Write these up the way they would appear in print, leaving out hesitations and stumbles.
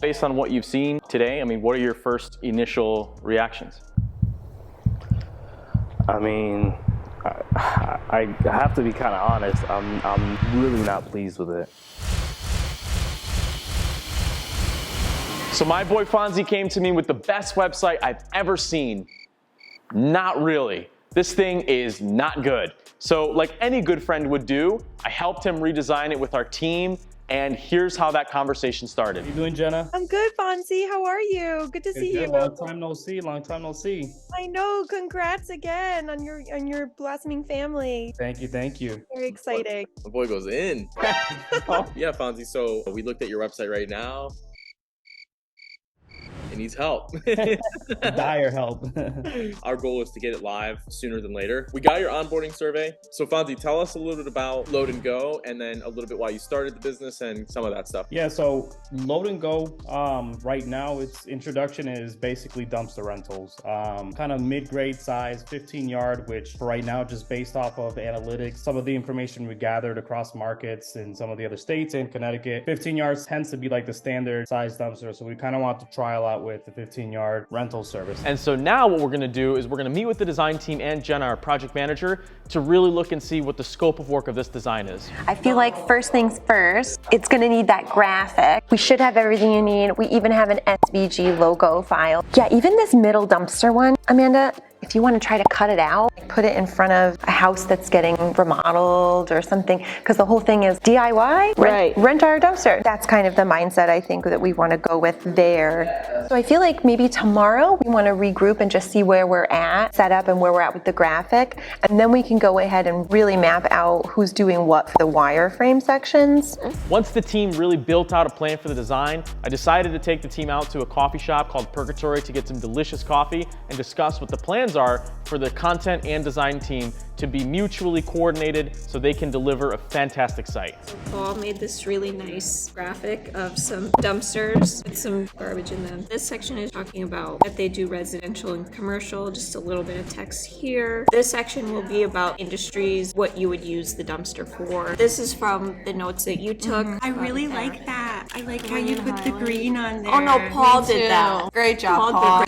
Based on what you've seen today, I mean, what are your first initial reactions? I mean, I have to be kind of honest. I'm really not pleased with it. So my boy Fonzie came to me with the best website I've ever seen. Not really. This thing is not good. So like any good friend would do, I helped him redesign it with our team, and here's how that conversation started. How you doing, Jenna? I'm good, Fonzie. How are you? Good to see you. Long time no see. Long time no see. I know. Congrats again on your blossoming family. Thank you. Thank you. Very exciting. My boy goes in. Yeah, Fonzie. So we looked at your website right now. It needs help. Dire help. Our goal is to get it live sooner than later. We got your onboarding survey. So Fonzie, tell us a little bit about Load and Go, and then a little bit why you started the business and some of that stuff. Yeah, so Load and Go, right now its introduction is basically dumpster rentals. Kind of mid-grade size, 15-yard, which for right now, just based off of analytics, some of the information we gathered across markets in some of the other states and Connecticut, 15 yards tends to be like the standard size dumpster. So we kind of want to trial out with the 15-yard rental service. And so now what we're gonna do is we're gonna meet with the design team and Jenna, our project manager, to really look and see what the scope of work of this design is. I feel like first things first, it's gonna need that graphic. We should have everything you need. We even have an SVG logo file. Yeah, even this middle dumpster one, Amanda, if you want to try to cut it out, put it in front of a house that's getting remodeled or something, because the whole thing is DIY, rent our dumpster. That's kind of the mindset I think that we want to go with there. So I feel like maybe tomorrow we want to regroup and just see where we're at, set up and where we're at with the graphic, and then we can go ahead and really map out who's doing what for the wireframe sections. Once the team really built out a plan for the design, I decided to take the team out to a coffee shop called Purgatory to get some delicious coffee and discuss what the plans are for the content and design team to be mutually coordinated so they can deliver a fantastic site. So Paul made this really nice graphic of some dumpsters with some garbage in them. This section is talking about that they do residential and commercial, just a little bit of text here. This section will be about industries, what you would use the dumpster for. This is from the notes that you took. I really like that. I like how you put the green on there. Oh no, Paul did that. Great job, Paul.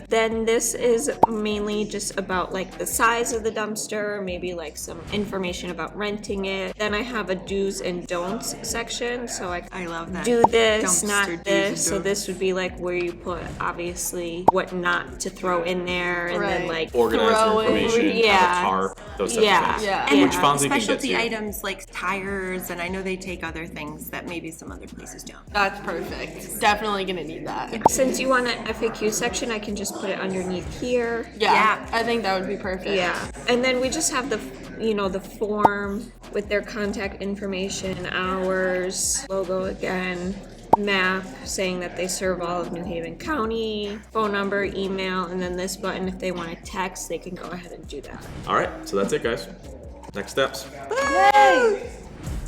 Then this is mainly just about like the size of the dumpster, maybe like some information about renting it. Then I have a do's and don'ts section. So I love that. do this, Dumpster not do's this. So and this would be like where you put obviously what not to throw in there, and then like Organize your information, yeah, tarp, those types of things. yeah, And Which Fonzie can get specialty to. items like tires, and I know they take other things that maybe some other places don't. That's perfect. Definitely gonna need that. Since you want an FAQ section, I can just put it underneath here. Yeah, I think that would be perfect. Yeah, and then we just have the the form with their contact information, hours, logo again, map saying that they serve all of New Haven County, phone number, email, and then this button if they want to text, they can go ahead and do that. All right, so that's it, guys. Next steps.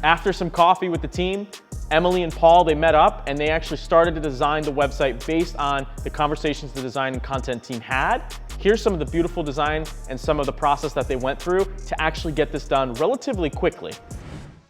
After some coffee with the team, Emily and Paul, they met up and they actually started to design the website based on the conversations the design and content team had. Here's some of the beautiful design and some of the process that they went through to actually get this done relatively quickly.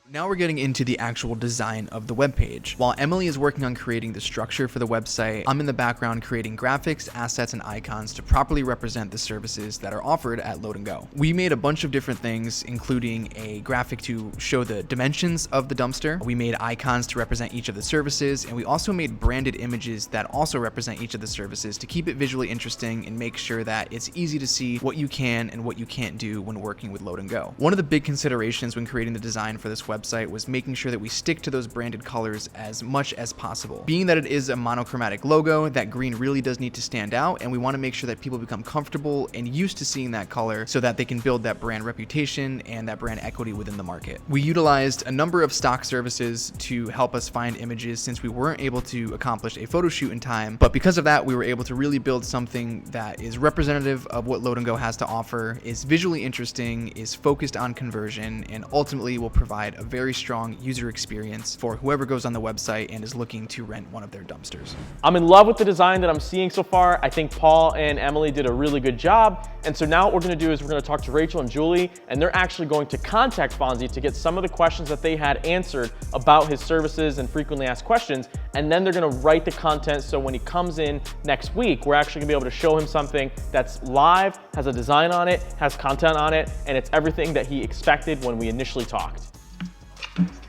Now we're getting into the actual design of the webpage. While Emily is working on creating the structure for the website, I'm in the background creating graphics, assets, and icons to properly represent the services that are offered at Load and Go. We made a bunch of different things, including a graphic to show the dimensions of the dumpster. We made icons to represent each of the services, and we also made branded images that also represent each of the services to keep it visually interesting and make sure that it's easy to see what you can and what you can't do when working with Load and Go. One of the big considerations when creating the design for this website was making sure that we stick to those branded colors as much as possible. Being that it is a monochromatic logo, that green really does need to stand out, and we want to make sure that people become comfortable and used to seeing that color so that they can build that brand reputation and that brand equity within the market. We utilized a number of stock services to help us find images since we weren't able to accomplish a photo shoot in time, but because of that, we were able to really build something that is representative of what Load and Go has to offer, is visually interesting, is focused on conversion, and ultimately will provide a very strong user experience for whoever goes on the website and is looking to rent one of their dumpsters. I'm in love with the design that I'm seeing so far. I think Paul and Emily did a really good job. And so now what we're gonna do is we're gonna talk to Rachel and Julie, and they're actually going to contact Fonzie to get some of the questions that they had answered about his services and frequently asked questions. And then they're gonna write the content so when he comes in next week, we're actually gonna be able to show him something that's live, has a design on it, has content on it, and it's everything that he expected when we initially talked.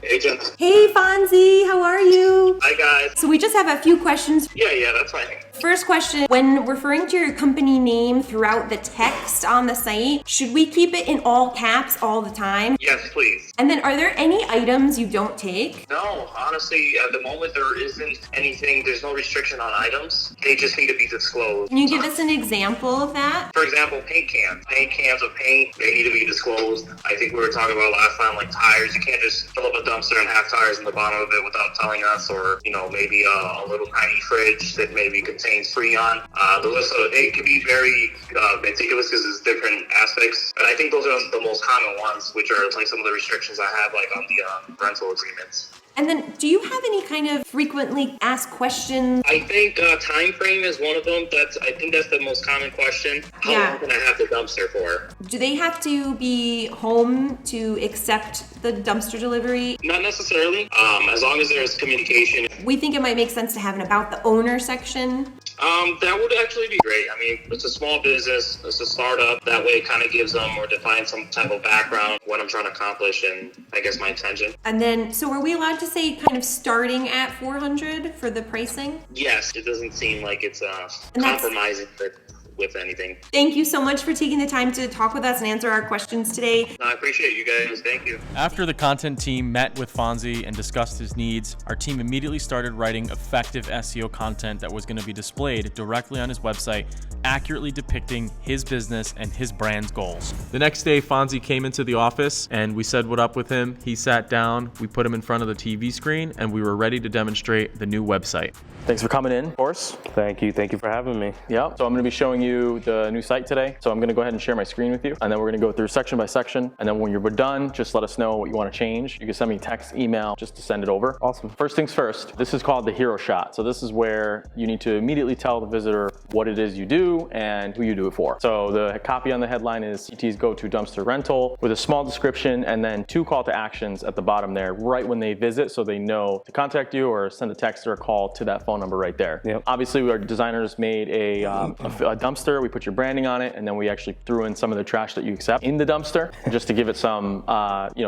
Hey, Jen. Hey, Fonzie, how are you? Hi, guys. So we just have a few questions. Yeah, that's fine. First question, when referring to your company name throughout the text on the site, should we keep it in all caps all the time? Yes, please. And then are there any items you don't take? No, honestly, at the moment there isn't anything, there's no restriction on items. They just need to be disclosed. Can you give us an example of that? For example, paint cans. Paint cans of paint, they need to be disclosed. I think we were talking about last time, like tires. You can't just fill up a dumpster and have tires in the bottom of it without telling us, or, you know, maybe a little tiny fridge that maybe contains Freon. The list of it could be very meticulous because there's different aspects. And I think those are the most common ones, which are like some of the restrictions I have, like on the rental agreements. And then, do you have any kind of frequently asked questions? I think time frame is one of them. I think that's the most common question. How long can I have the dumpster for? Do they have to be home to accept the dumpster delivery? Not necessarily. As long as there's communication. We think it might make sense to have an about the owner section. That would actually be great. I mean, it's a small business, it's a startup. That way it kind of gives them or defines some type of background, what I'm trying to accomplish, and I guess my intention. And then, so are we allowed to say kind of starting at $400 for the pricing? Yes, it doesn't seem like it's compromising with anything. Thank you so much for taking the time to talk with us and answer our questions today. No, I appreciate you guys. Thank you. After the content team met with Fonzie and discussed his needs, our team immediately started writing effective SEO content that was going to be displayed directly on his website, accurately depicting his business and his brand's goals. The next day, Fonzie came into the office and we said what up with him. He sat down, we put him in front of the TV screen, and we were ready to demonstrate the new website. Thanks for coming in, of course. Thank you for having me. Yeah, so I'm gonna be showing you the new site today. So I'm gonna go ahead and share my screen with you, and then we're gonna go through section by section. And then when you're done, just let us know what you wanna change. You can send me text, email, just to send it over. Awesome. First things first, this is called the hero shot. So this is where you need to immediately tell the visitor what it is you do and who you do it for. So the copy on the headline is CT's go-to dumpster rental with a small description and then 2 call to actions at the bottom there, right when they visit, so they know to contact you or send a text or a call to that phone number right there. Yep. Obviously, our designers made a dumpster. We put your branding on it, and then we actually threw in some of the trash that you accept in the dumpster, just to give it some,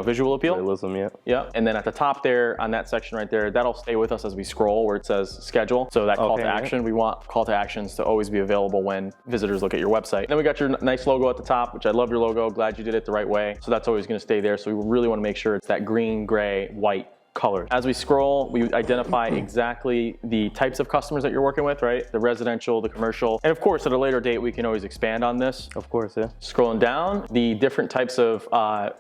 visual appeal. Realism, yeah. Yeah. And then at the top there, on that section right there, that'll stay with us as we scroll, where it says schedule. So that call to action, we want call to actions to always be available when visitors look at your website. Then we got your nice logo at the top, which I love your logo. Glad you did it the right way. So that's always going to stay there. So we really want to make sure it's that green, gray, white colors. As we scroll, we identify exactly the types of customers that you're working with, right? The residential, the commercial, and of course, at a later date, we can always expand on this. Of course, yeah. Scrolling down, the different types of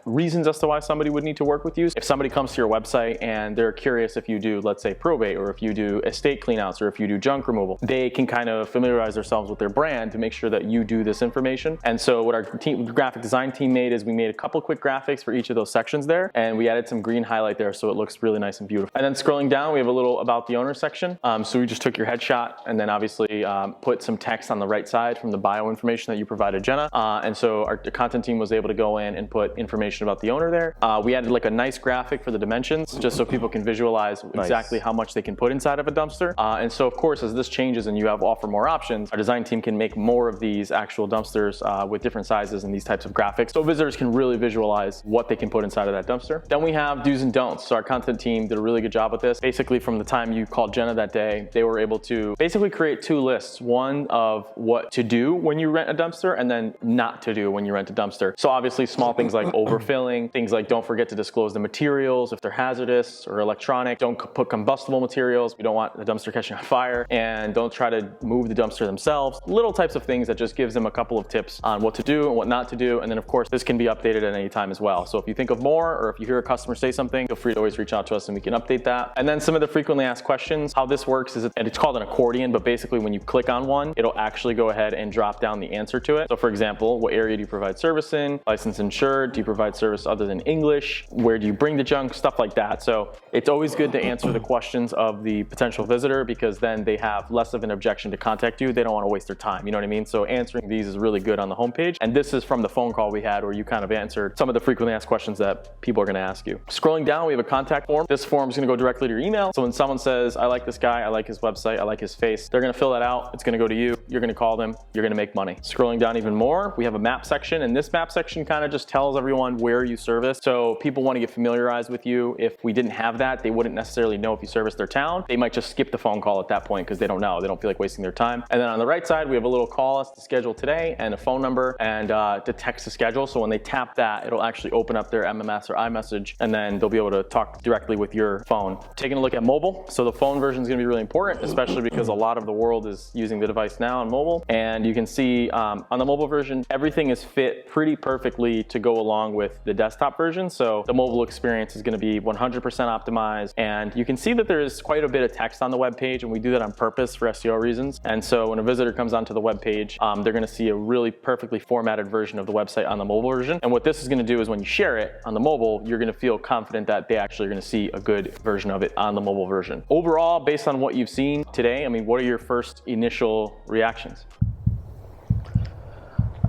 reasons as to why somebody would need to work with you. If somebody comes to your website and they're curious if you do, let's say, probate, or if you do estate cleanouts, or if you do junk removal, they can kind of familiarize themselves with their brand to make sure that you do this information. And so what our graphic design team made is we made a couple quick graphics for each of those sections there, and we added some green highlight there so it looks really nice and beautiful. And then scrolling down, we have a little about the owner section. So we just took your headshot and then obviously put some text on the right side from the bio information that you provided, Jenna. And so the content team was able to go in and put information about the owner there. We added like a nice graphic for the dimensions, just so people can visualize exactly how much they can put inside of a dumpster. And so of course, as this changes and you offer more options, our design team can make more of these actual dumpsters with different sizes and these types of graphics, so visitors can really visualize what they can put inside of that dumpster. Then we have do's and don'ts. So our content team did a really good job with this. Basically, from the time you called Jenna that day, they were able to basically create 2 lists. One of what to do when you rent a dumpster, and then not to do when you rent a dumpster. So obviously small things like overfilling, things like don't forget to disclose the materials if they're hazardous or electronic, don't put combustible materials, we don't want the dumpster catching on fire, and don't try to move the dumpster themselves. Little types of things that just gives them a couple of tips on what to do and what not to do. And then of course, this can be updated at any time as well. So if you think of more, or if you hear a customer say something, feel free to always reach out out to us and we can update that. And then some of the frequently asked questions, how this works is, and it's called an accordion, but basically when you click on one, it'll actually go ahead and drop down the answer to it. So for example, what area do you provide service in? Licensed insured? Do you provide service other than English? Where do you bring the junk? Stuff like that. So it's always good to answer the questions of the potential visitor, because then they have less of an objection to contact you. They don't want to waste their time. You know what I mean? So answering these is really good on the homepage. And this is from the phone call we had where you kind of answered some of the frequently asked questions that people are going to ask you. Scrolling down, we have a contact form. This form is going to go directly to your email. So when someone says, I like this guy, I like his website, I like his face, they're going to fill that out. It's going to go to you. You're going to call them. You're going to make money. Scrolling down even more, we have a map section, and this map section kind of just tells everyone where you service. So people want to get familiarized with you. If we didn't have that, they wouldn't necessarily know if you service their town. They might just skip the phone call at that point because they don't know. They don't feel like wasting their time. And then on the right side, we have a little call us to schedule today and a phone number and to text to schedule. So when they tap that, it'll actually open up their MMS or iMessage, and then they'll be able to talk directly with your phone. Taking a look at mobile. So the phone version is going to be really important, especially because a lot of the world is using the device now on mobile. And you can see on the mobile version, everything is fit pretty perfectly to go along with the desktop version. So the mobile experience is going to be 100% optimized. And you can see that there is quite a bit of text on the web page, and we do that on purpose for SEO reasons. And so when a visitor comes onto the web page, they're going to see a really perfectly formatted version of the website on the mobile version. And what this is going to do is when you share it on the mobile, you're going to feel confident that they actually are going to see a good version of it on the mobile version. Overall, based on what you've seen today, I mean, what are your first initial reactions?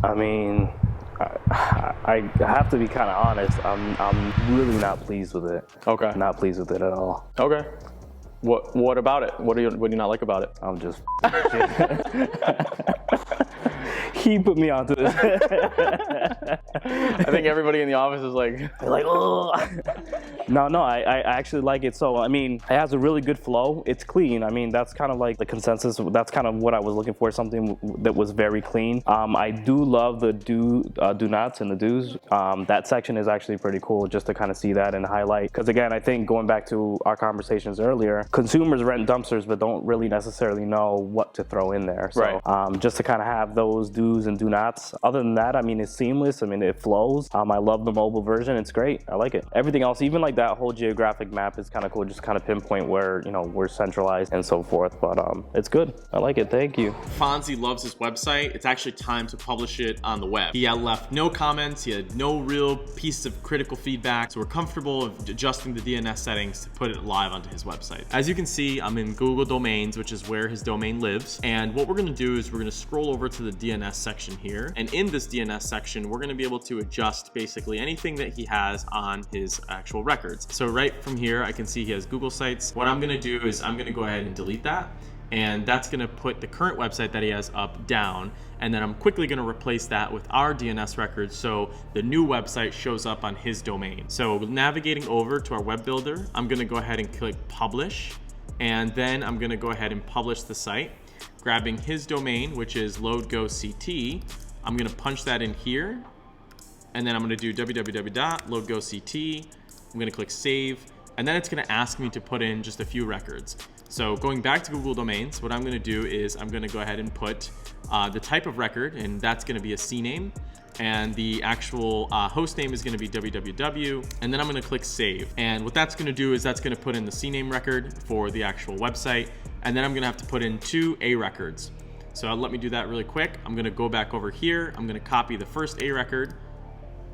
I mean, I have to be kind of honest. I'm really not pleased with it. Okay. Not pleased with it at all. Okay. What about it? What do you not like about it? I'm just he put me onto this. I think everybody in the office is like, oh. No, I actually like it. So, I mean, it has a really good flow. It's clean. I mean, that's kind of like the consensus. That's kind of what I was looking for, something that was very clean. I do love the do nots and the do's. That section is actually pretty cool just to kind of see that and highlight. Because again, I think going back to our conversations earlier, consumers rent dumpsters but don't really necessarily know what to throw in there. So right. Just to kind of have those do's and do nots. Other than that, I mean, it's seamless. I mean, it flows. I love the mobile version. It's great. I like it. Everything else, even like that whole geographic map is kind of cool. Just kind of pinpoint where, you know, we're centralized and so forth. But it's good. I like it. Thank you. Fonzie loves his website. It's actually time to publish it on the web. He had left no comments. He had no real pieces of critical feedback. So we're comfortable with adjusting the DNS settings to put it live onto his website. As you can see, I'm in Google Domains, which is where his domain lives. And what we're going to do is we're going to scroll over to the DNS section here. And in this DNS section, we're going to be able to adjust basically anything that he has on his actual records. So right from here, I can see he has Google Sites. What I'm going to do is I'm going to go ahead and delete that. And that's going to put the current website that he has up down. And then I'm quickly going to replace that with our DNS records so the new website shows up on his domain. So navigating over to our web builder, I'm going to go ahead and click publish. And then I'm going to go ahead and publish the site. Grabbing his domain, which is LoadGoCT, I'm going to punch that in here. And then I'm going to do www.loadgoct. I'm going to click save. And then it's going to ask me to put in just a few records. So going back to Google Domains, what I'm going to do is I'm going to go ahead and put the type of record, and that's going to be a CNAME. And the actual host name is going to be www, and then I'm going to click save. And what that's going to do is that's going to put in the CNAME record for the actual website, and then I'm going to have to put in 2 A records. So let me do that really quick. I'm going to go back over here. I'm going to copy the first A record,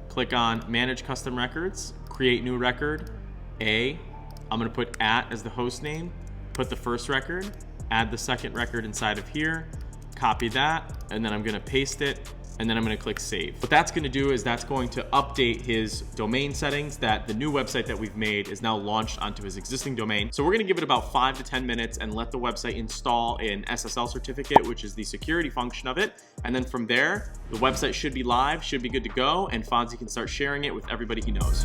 click on Manage Custom Records, create new record, A. I'm going to put @ as the host name, put the first record, add the second record inside of here, copy that, and then I'm going to paste it. And then I'm going to click save. What that's going to do is that's going to update his domain settings, that the new website that we've made is now launched onto his existing domain. So we're going to give it about 5 to 10 minutes and let the website install an SSL certificate, which is the security function of it. And then from there, the website should be live, should be good to go, and Fonzie can start sharing it with everybody he knows.